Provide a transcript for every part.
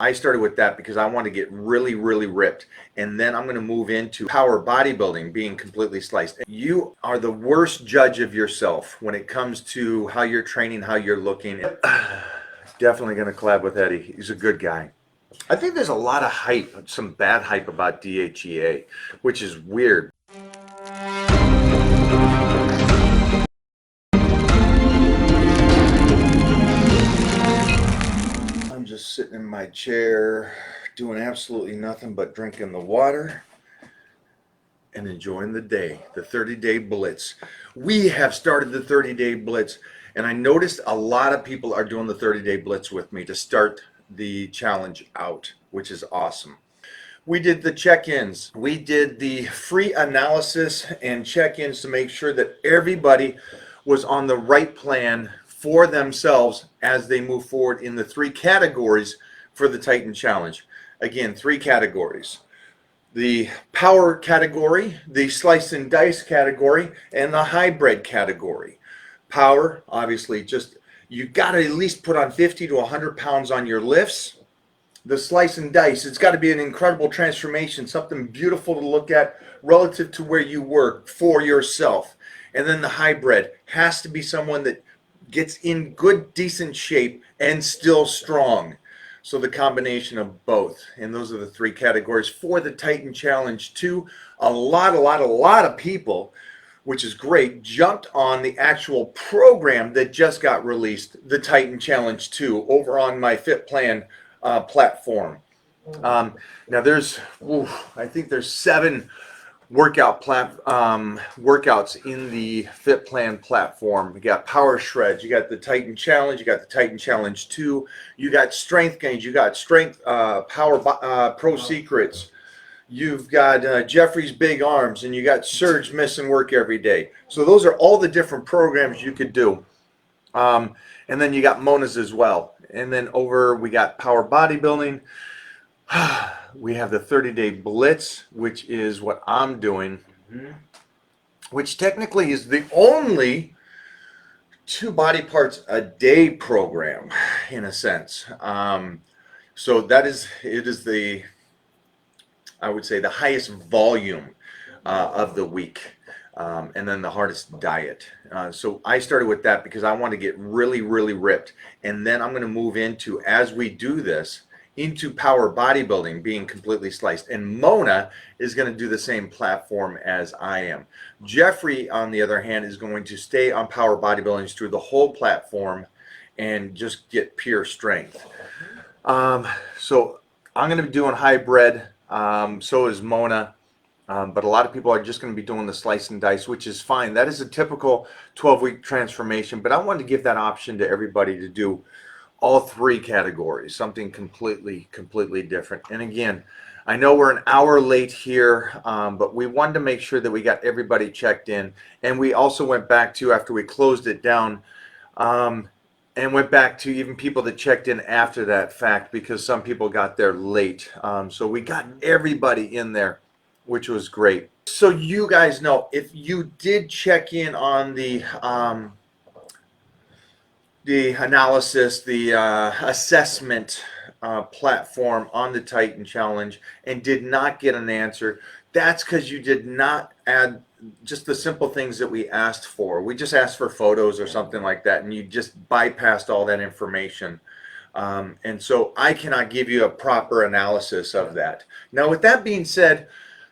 I started with that because I want to get really, really ripped. And then I'm going to move into power bodybuilding, being completely sliced. You are the worst judge of yourself when it comes to how you're training, how you're looking. Definitely going to collab with Eddie. He's a good guy. I think there's a lot of hype, some bad hype about DHEA, which is weird. I'm just sitting in my chair doing absolutely nothing but drinking the water and enjoying the day, the 30-day blitz. We have started the 30-day blitz, and I noticed a lot of people are doing the 30-day blitz with me to start the challenge out, which is awesome. We did the check-ins. We did the free analysis and check-ins to make sure that everybody was on the right plan for themselves as they move forward in the 3 categories for the Titan Challenge. Again, 3 categories. The power category, the slice and dice category, and the hybrid category. Power, obviously, just you got to at least put on 50 to 100 pounds on your lifts. The slice and dice, it's got to be an incredible transformation, something beautiful to look at relative to where you were for yourself. And then the hybrid has to be someone that gets in good, decent shape and still strong. So the combination of both. And those are the 3 categories for the Titan Challenge 2. A lot of people, which is great, jumped on the actual program that just got released, the Titan Challenge 2, over on my Fit Plan platform. Now there's, I think there's 7 workouts in the Fit Plan platform. You got Power Shreds, you got the Titan Challenge, you got the Titan Challenge 2, you got Strength Gains, you got Strength Power Pro Secrets, you've got Jeffrey's Big Arms, and you got Surge Missing Work Every Day. So those are all the different programs you could do. And then you got Mona's as well. And then over we got Power Bodybuilding. We have the 30-day blitz, which is what I'm doing, which technically is the only 2 body parts a day program, in a sense. So that is, it is the, I would say, the highest volume of the week, and then the hardest diet. So I started with that because I want to get really, really ripped, and then I'm going to move into, as we do this, into power bodybuilding, being completely sliced. And Mona is going to do the same platform as I am. Jeffrey, on the other hand, is going to stay on power bodybuilding through the whole platform and just get pure strength. So I'm going to be doing hybrid. So is Mona. But a lot of people are just going to be doing the slice and dice, which is fine. That is a typical 12-week transformation. But I wanted to give that option to everybody to do all 3 categories, something completely different. And again, I know we're an hour late here, but we wanted to make sure that we got everybody checked in. And we also went back to, after we closed it down, and went back to even people that checked in after that fact, because some people got there late. So we got everybody in there, which was great. So you guys know, if you did check in on the analysis, the assessment platform on the Titan Challenge and did not get an answer, that's because you did not add just the simple things that we asked for. We just asked for photos or something like that, and you just bypassed all that information. And so I cannot give you a proper analysis of that. Now, with that being said,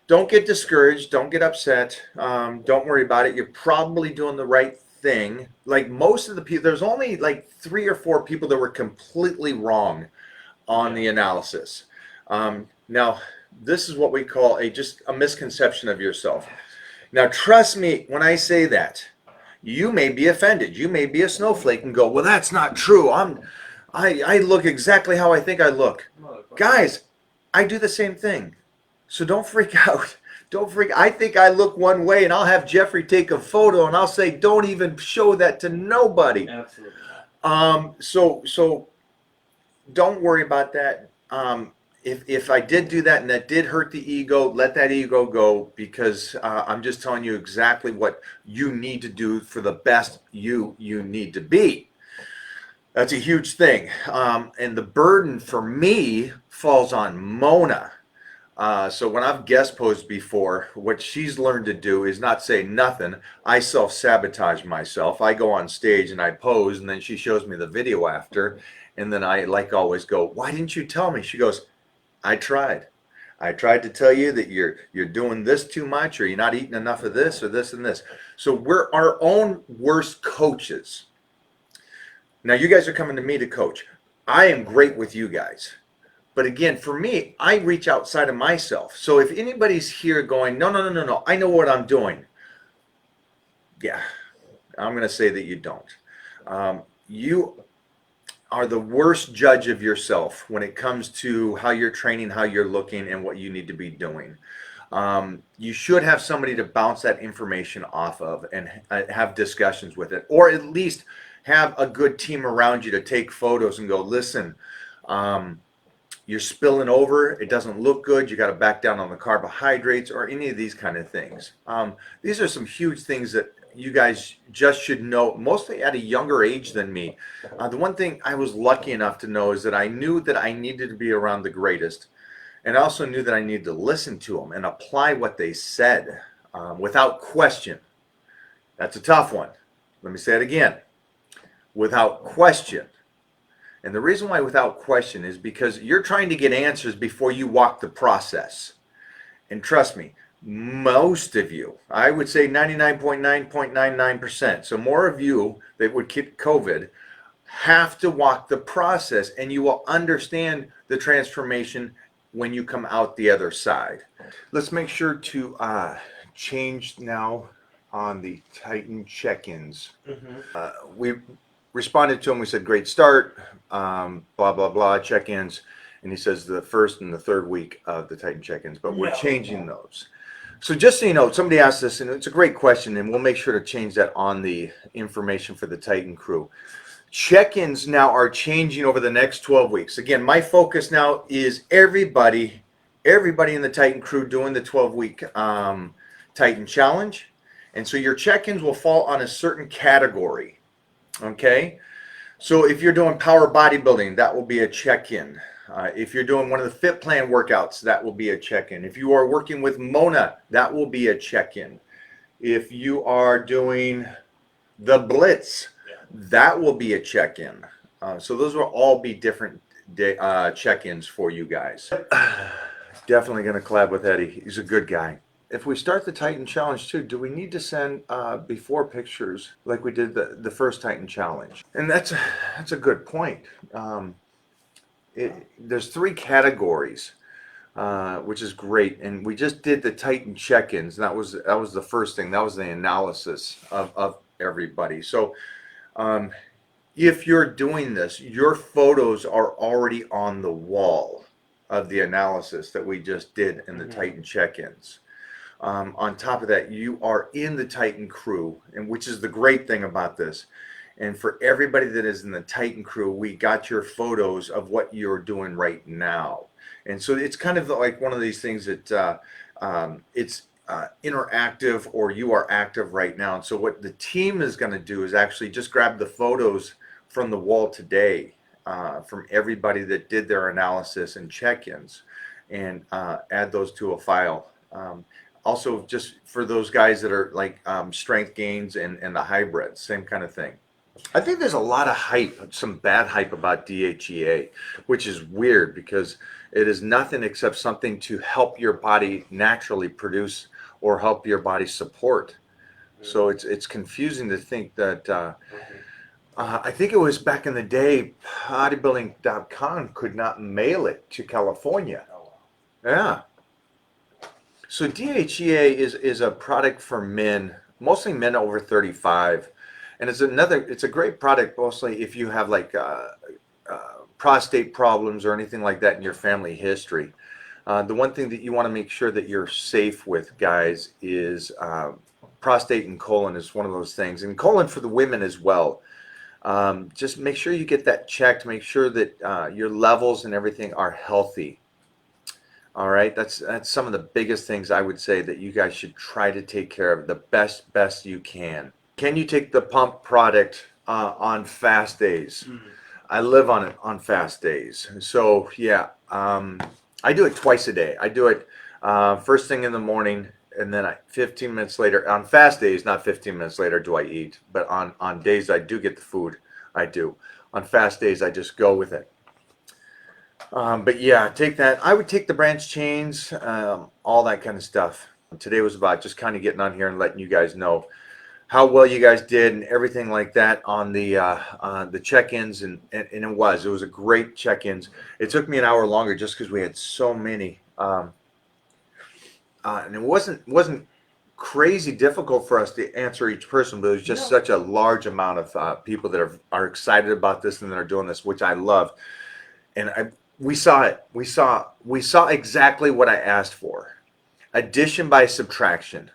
don't get discouraged. Don't get upset. Don't worry about it. You're probably doing the right thing. Like most of the people, there's only like 3 or 4 people that were completely wrong on the analysis. Now, this is what we call just a misconception of yourself. Now, trust me when I say that. You may be offended. You may be a snowflake and go, well, that's not true. I look exactly how I think I look. Guys, I do the same thing. So don't freak out. Don't freak. I think I look one way, and I'll have Jeffrey take a photo, and I'll say, don't even show that to nobody. Absolutely. So don't worry about that. If I did do that and that did hurt the ego, let that ego go, because I'm just telling you exactly what you need to do for the best you need to be. That's a huge thing. And the burden for me falls on Mona. So when I've guest posed before, what she's learned to do is not say nothing. I self-sabotage myself. I go on stage and I pose, and then she shows me the video after, and then I, like always, go, "Why didn't you tell me?" She goes, "I tried. I tried to tell you that you're doing this too much, or you're not eating enough of this, or this and this." So we're our own worst coaches. Now you guys are coming to me to coach. I am great with you guys. But again, for me, I reach outside of myself. So if anybody's here going, no, no, no, no, no, I know what I'm doing. Yeah, I'm going to say that you don't. You are the worst judge of yourself when it comes to how you're training, how you're looking, and what you need to be doing. You should have somebody to bounce that information off of and have discussions with it, or at least have a good team around you to take photos and go, listen, you're spilling over, it doesn't look good, you got to back down on the carbohydrates, or any of these kind of things. These are some huge things that you guys just should know, mostly at a younger age than me. The one thing I was lucky enough to know is that I knew that I needed to be around the greatest, and I also knew that I needed to listen to them and apply what they said without question. That's a tough one. Let me say it again. Without question. And the reason why without question is because you're trying to get answers before you walk the process. And trust me, most of you, I would say 99.9.99%, so more of you that would get COVID have to walk the process, and you will understand the transformation when you come out the other side. Let's make sure to change now on the Titan check-ins. We responded to him. We said, great start, blah, blah, blah, check-ins. And he says the first and the third week of the Titan check-ins, but we're changing those. So just so you know, somebody asked this, and it's a great question, and we'll make sure to change that on the information for the Titan crew. Check-ins now are changing over the next 12 weeks. Again, my focus now is everybody in the Titan crew doing the 12-week Titan challenge. And so your check-ins will fall on a certain category. Okay, so if you're doing power bodybuilding, that will be a check-in. If you're doing one of the Fit Plan workouts, that will be a check-in. If you are working with Mona, that will be a check-in. If you are doing the Blitz, that will be a check-in. So those will all be different check-ins for you guys. Definitely going to collab with Eddie. He's a good guy. If we start the Titan Challenge too, do we need to send before pictures like we did the first Titan Challenge? And that's a good point. There's 3 categories, which is great. And we just did the Titan check-ins. That was the first thing. That was the analysis of everybody. So if you're doing this, your photos are already on the wall of the analysis that we just did in the Titan check-ins. On top of that, you are in the Titan crew, and which is the great thing about this. And for everybody that is in the Titan crew, we got your photos of what you're doing right now. And so it's kind of like one of these things that it's interactive, or you are active right now. And so what the team is going to do is actually just grab the photos from the wall today from everybody that did their analysis and check-ins, and add those to a file. Also, just for those guys that are like strength gains and the hybrids, same kind of thing. I think there's a lot of hype, some bad hype about DHEA, which is weird because it is nothing except something to help your body naturally produce or help your body support. So it's confusing to think that, I think it was back in the day, bodybuilding.com could not mail it to California. Yeah. So DHEA is a product for men, mostly men over 35. And it's a great product mostly if you have like prostate problems or anything like that in your family history. The one thing that you want to make sure that you're safe with, guys, is prostate and colon is one of those things. And colon for the women as well. Just make sure you get that checked. Make sure that your levels and everything are healthy. All right, that's some of the biggest things I would say that you guys should try to take care of the best you can. Can you take the pump product on fast days? I live on it on fast days. So yeah, I do it twice a day. I do it first thing in the morning, and then 15 minutes later. On fast days, not 15 minutes later do I eat, but on days I do get the food, I do. On fast days, I just go with it. But yeah, take that. I would take the branch chains, all that kind of stuff. Today was about just kind of getting on here and letting you guys know how well you guys did and everything like that on the check-ins, and it was a great check-ins. It took me an hour longer just because we had so many, and it wasn't crazy difficult for us to answer each person, but it was just such a large amount of people that are excited about this and that are doing this, which I love. And we saw it. We saw exactly what I asked for. Addition by subtraction.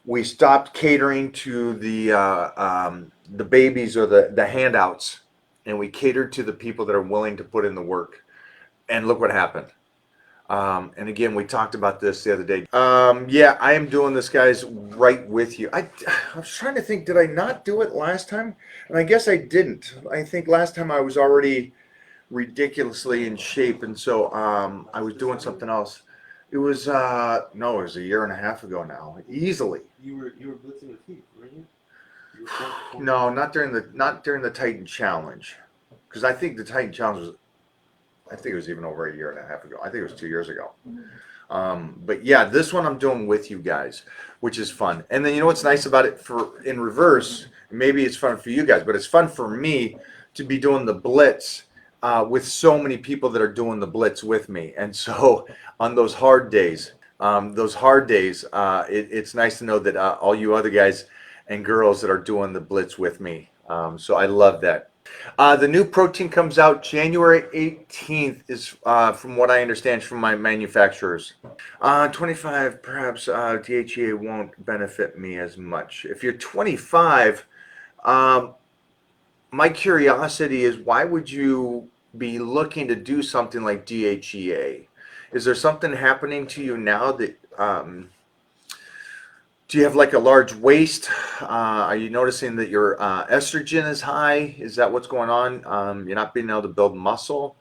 We stopped catering to the babies or the handouts, and we catered to the people that are willing to put in the work. And look what happened. And again, we talked about this the other day. Yeah, I am doing this, guys, right with you. I was trying to think, did I not do it last time? And I guess I didn't. I think last time I was already ridiculously in shape, and so I was doing something else. It was no, it was a year and a half ago now, easily. You were blitzing with heat, weren't you? No, not during the Titan Challenge, because I think the Titan Challenge was, I think it was even over a year and a half ago. I think it was 2 years ago. But yeah, this one I'm doing with you guys, which is fun. And then you know what's nice about it in reverse? Maybe it's fun for you guys, but it's fun for me to be doing the blitz with so many people that are doing the blitz with me. And so on those hard days, it's nice to know that all you other guys and girls that are doing the blitz with me. So I love that. The new protein comes out January 18th, is from what I understand from my manufacturers. 25, perhaps DHEA won't benefit me as much. If you're 25, my curiosity is, why would you be looking to do something like DHEA? Is there something happening to you now that do you have like a large waist? Are you noticing that your estrogen is high? Is that what's going on? You're not being able to build muscle?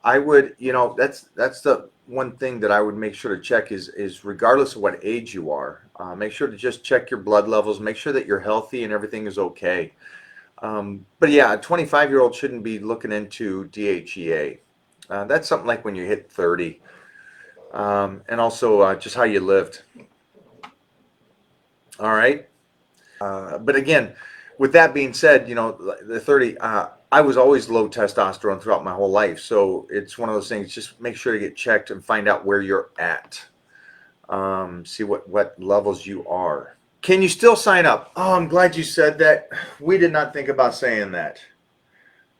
I would, that's the one thing that I would make sure to check is regardless of what age you are, make sure to just check your blood levels, make sure that you're healthy and everything is okay. But yeah, a 25-year-old shouldn't be looking into DHEA. That's something like when you hit 30. And also just how you lived. All right. But again, with that being said, the 30, I was always low testosterone throughout my whole life. So it's one of those things, just make sure to get checked and find out where you're at. See what levels you are. Can you still sign up? Oh, I'm glad you said that. We did not think about saying that.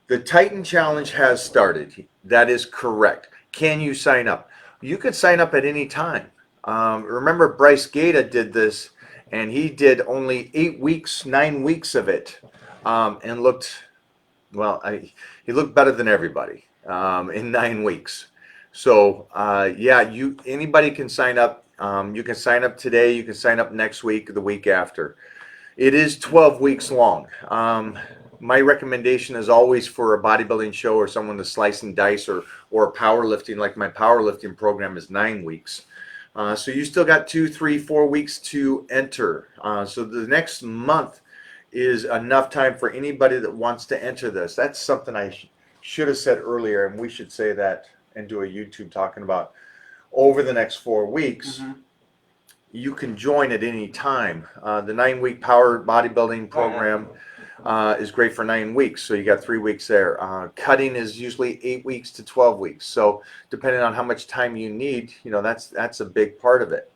The Titan Challenge has started. That is correct. Can you sign up? You could sign up at any time. Remember, Bryce Gata did this, and he did only 8 weeks, 9 weeks of it, and looked, well, he looked better than everybody in 9 weeks. So yeah, anybody can sign up. You can sign up today. You can sign up next week, the week after. It is 12 weeks long. My recommendation is always for a bodybuilding show or someone to slice and dice, or powerlifting, like my powerlifting program is 9 weeks. So you still got 2, 3, 4 weeks to enter. So the next month is enough time for anybody that wants to enter this. That's something I should have said earlier, and we should say that and do a YouTube talking about over the next 4 weeks. Mm-hmm. You can join at any time. The 9-week power bodybuilding program is great for 9 weeks. So you got 3 weeks there. Cutting is usually 8 weeks to 12 weeks. So depending on how much time you need, that's a big part of it.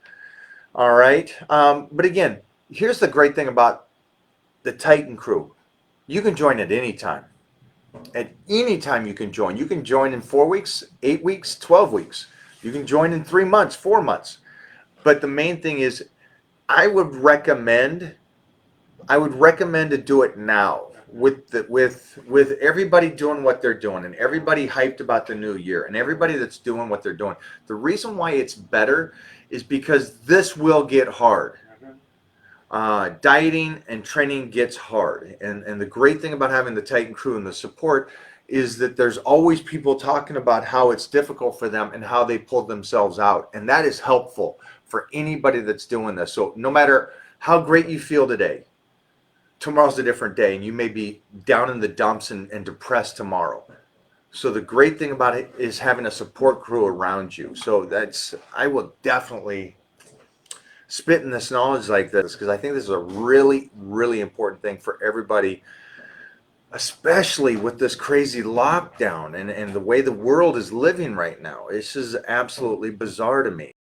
All right. But again, here's the great thing about the Titan crew. You can join at any time. At any time you can join. You can join in 4 weeks, 8 weeks, 12 weeks. You can join in 3 months, 4 months. But the main thing is, I would recommend to do it now with everybody doing what they're doing, and everybody hyped about the new year, and everybody that's doing what they're doing. The reason why it's better is because this will get hard. Dieting and training gets hard. And the great thing about having the Titan crew and the support is that there's always people talking about how it's difficult for them and how they pulled themselves out. And that is helpful for anybody that's doing this. So no matter how great you feel today, tomorrow's a different day, and you may be down in the dumps and depressed tomorrow. So the great thing about it is having a support crew around you. So I will definitely spit in this knowledge like this, because I think this is a really, really important thing for everybody, especially with this crazy lockdown and the way the world is living right now. This is absolutely bizarre to me.